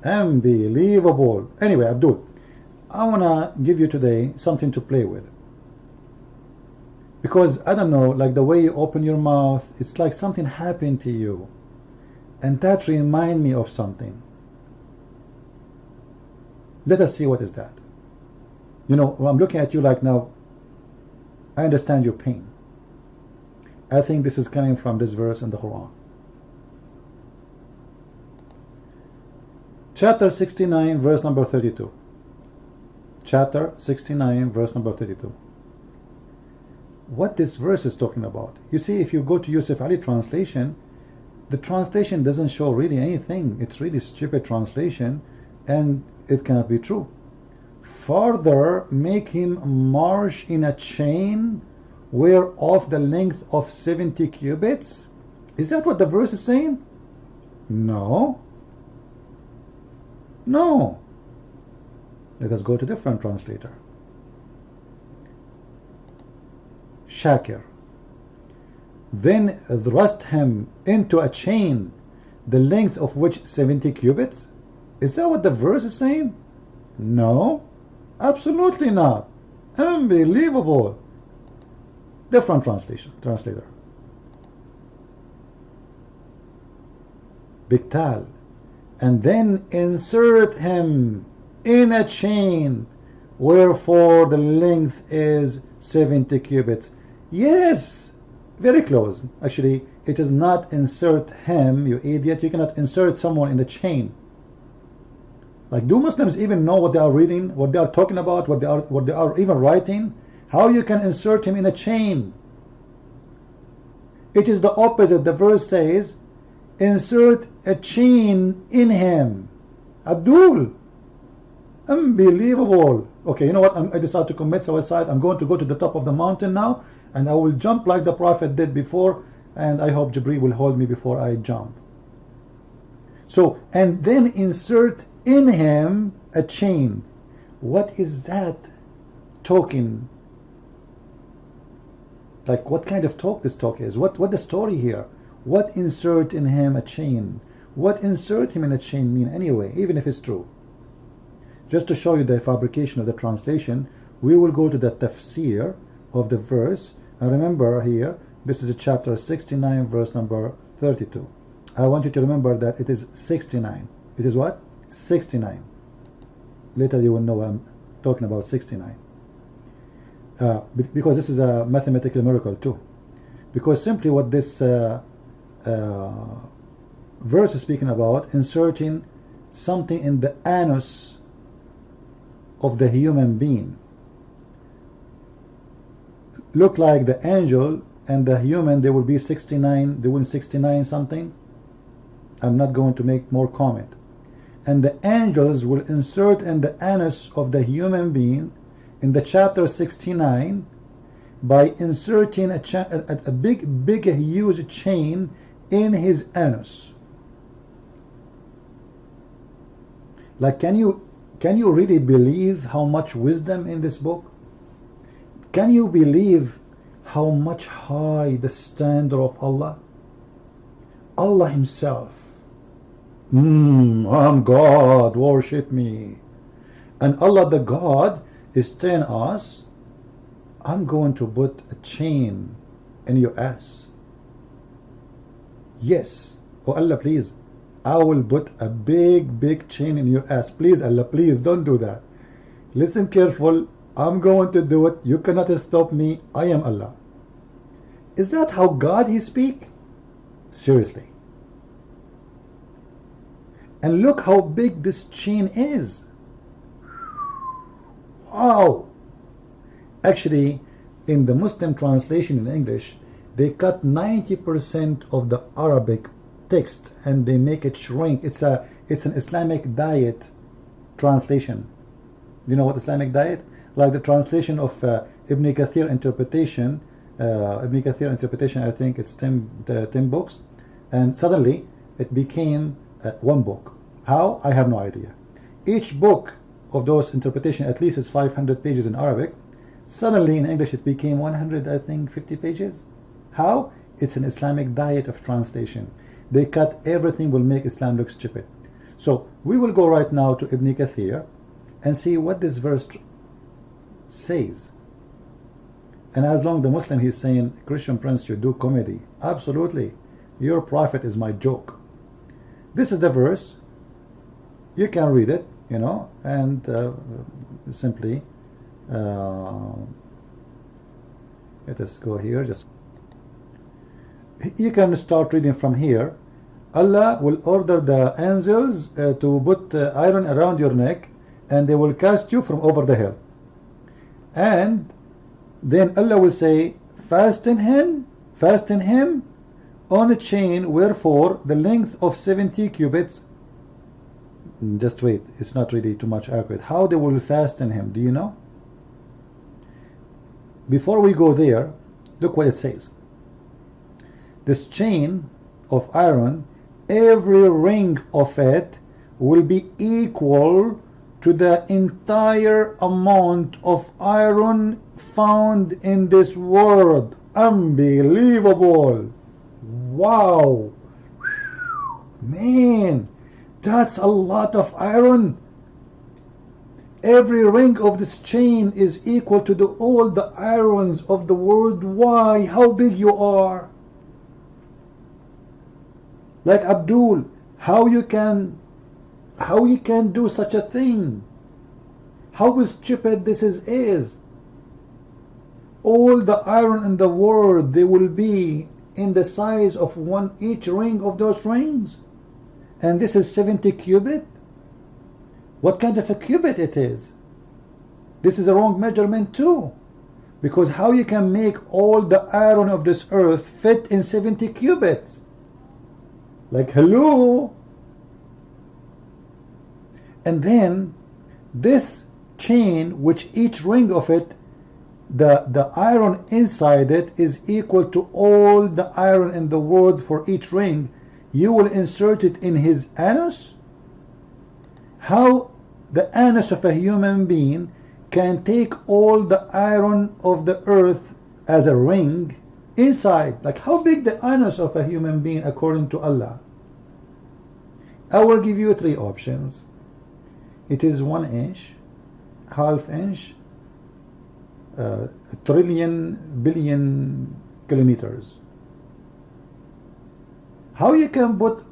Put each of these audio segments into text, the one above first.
Unbelievable. Anyway, Abdul, I want to give you today something to play with. Because, I don't know, like the way you open your mouth, it's like something happened to you. And that reminds me of something. Let us see what is that. You know, I'm looking at you like now, I understand your pain. I think this is coming from this verse in the Quran. Chapter 69, verse number 32. Chapter 69, verse number 32. What this verse is talking about. You see, if you go to Yusuf Ali translation, the translation doesn't show really anything. It's really stupid translation, and it cannot be true. Further, make him march in a chain whereof the length of 70 cubits. Is that what the verse is saying? No. No. Let us go to different translator. Shakir. Then thrust him into a chain, the length of which 70 cubits. Is that what the verse is saying? No. Absolutely not. Unbelievable. Different translator. Biktal. And then insert him in a chain, wherefore the length is 70 cubits. Yes, very close. Actually, it is not insert him, you idiot. You cannot insert someone in the chain. Like, do Muslims even know what they are reading, what they are talking about, what they are even writing? How you can insert him in a chain? It is the opposite. The verse says, insert a chain in him. Abdul. Unbelievable. Okay, you know what? I decided to commit suicide. I'm going to go to the top of the mountain now, and I will jump like the Prophet did before, and I hope Jibreel will hold me before I jump. So, and then insert in him a chain. What is that talking? Like, what kind of talk this talk is? What the story here? What insert in him a chain? What insert him in a chain mean anyway, even if it's true? Just to show you the fabrication of the translation, we will go to the tafsir of the verse. And remember here, this is chapter 69, verse number 32. I want you to remember that it is 69. It is what? 69. Later you will know I'm talking about 69. Because this is a mathematical miracle too. Because simply what this verse is speaking about, inserting something in the anus of the human being. Look like the angel and the human, they will be 69, they will 69 something. I'm not going to make more comment. And the angels will insert in the anus of the human being in the chapter 69 by inserting a big huge chain in his anus. Like, can you really believe how much wisdom in this book? Can you believe how much high the standard of Allah? Allah himself. I'm God, worship me. And Allah the God is telling us, I'm going to put a chain in your ass. Yes. Oh Allah, please, I will put a big chain in your ass. Please Allah, please don't do that. Listen careful. I'm going to do it. You cannot stop me. I am Allah. Is that how God he speak? Seriously. And look how big this chain is. Wow. Actually, in the Muslim translation in English, they cut 90% of the Arabic text and they make it shrink. It's an Islamic diet translation. You know what Islamic diet? Like the translation of Ibn Kathir interpretation. Ibn Kathir interpretation, I think it's 10 books, and suddenly it became one book. How? I have no idea. Each book of those interpretation at least is 500 pages in Arabic. Suddenly in English it became 100, I think, 50 pages. How? It's an Islamic diet of translation. They cut everything will make Islam look stupid. So we will go right now to Ibn Kathir and see what this verse says. And as long the Muslim, he's saying, Christian Prince, you do comedy. Absolutely. Your prophet is my joke. This is the verse. You can read it, you know, and simply let us go here. Just you can start reading from here. Allah will order the angels to put iron around your neck, and they will cast you from over the hill. And then Allah will say, fasten him on a chain, wherefore the length of 70 cubits. Just wait, it's not really too much accurate. How they will fasten him, do you know? Before we go there, look what it says. This chain of iron, every ring of it will be equal to the entire amount of iron found in this world. Unbelievable. Wow. Man, that's a lot of iron. Every ring of this chain is equal to all the irons of the world. Why? How big you are. Like Abdul, how you can do such a thing? How stupid this is. All the iron in the world, they will be in the size of each ring of those rings. And this is 70 cubit. What kind of a cubit it is? This is a wrong measurement too. Because how you can make all the iron of this earth fit in 70 cubits? Like, hello? And then this chain, which each ring of it, the iron inside it is equal to all the iron in the world for each ring, you will insert it in his anus? How the anus of a human being can take all the iron of the earth as a ring inside? Like, how big the anus of a human being according to Allah? I will give you 3 options. It is 1 inch, half inch, a trillion billion kilometers. How you can put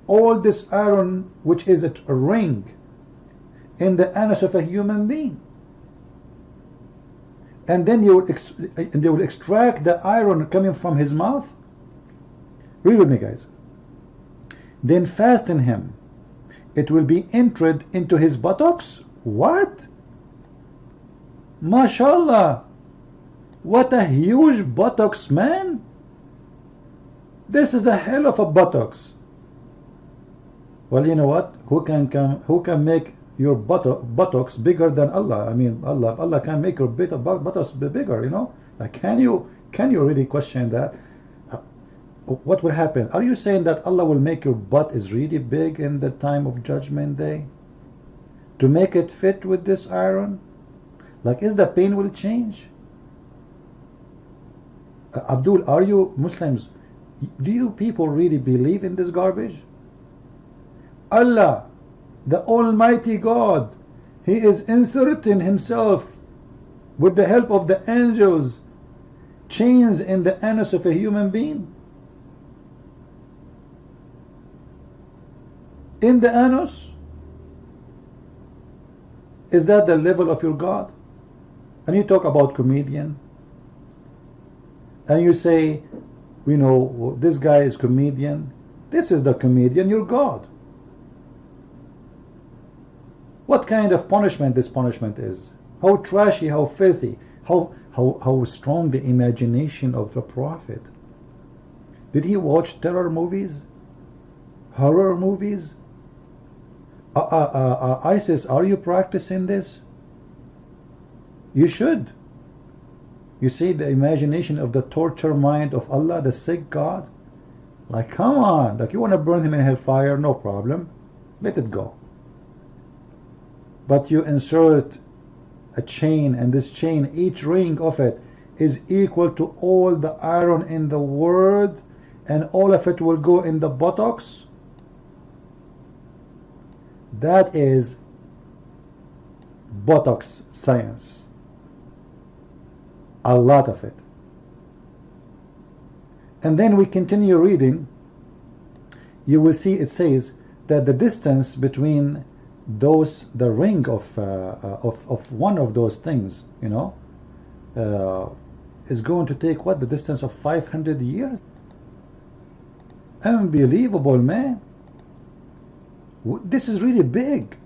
all this iron, which is a ring, in the anus of a human being? And then they will extract the iron coming from his mouth? Read with me, guys. Then fasten him. It will be entered into his buttocks. What? MashaAllah. What a huge buttocks, man. This is the hell of a buttocks. Well, you know what? Who can make your buttocks bigger than Allah? I mean, Allah can make your buttocks bigger, you know? Like, can you really question that? What will happen? Are you saying that Allah will make your butt is really big in the time of Judgment Day to make it fit with this iron? Like, is the pain will change? Abdul, are you Muslims? Do you people really believe in this garbage? Allah, the Almighty God, He is inserting Himself with the help of the angels chains in the anus of a human being? In the anus? Is that the level of your God? And you talk about comedian, and you say, you know, this guy is comedian. This is the comedian, your God. What kind of punishment this punishment is? How trashy, how filthy, how strong the imagination of the Prophet. Did he watch terror movies? Horror movies? ISIS, are you practicing this? You should. You see the imagination of the torture mind of Allah, the sick God? Like, come on. Like, you want to burn him in hellfire? No problem. Let it go. But you insert a chain, and this chain, each ring of it is equal to all the iron in the world, and all of it will go in the buttocks. That is Botox science. A lot of it. And then we continue reading. You will see it says that the distance between those, the ring of one of those things, you know, is going to take what, the distance of 500 years. Unbelievable, man. This is really big.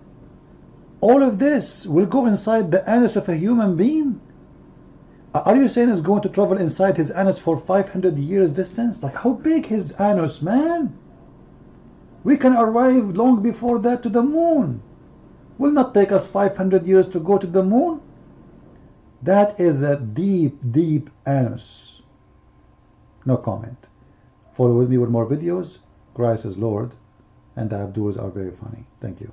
All of this will go inside the anus of a human being. Are you saying it's going to travel inside his anus for 500 years distance? Like, how big his anus, man? We can arrive long before that to the moon. Will not take us 500 years to go to the moon. That is a deep, deep anus. No comment. Follow with me with more videos. Christ is Lord, and the Abdus are very funny. Thank you.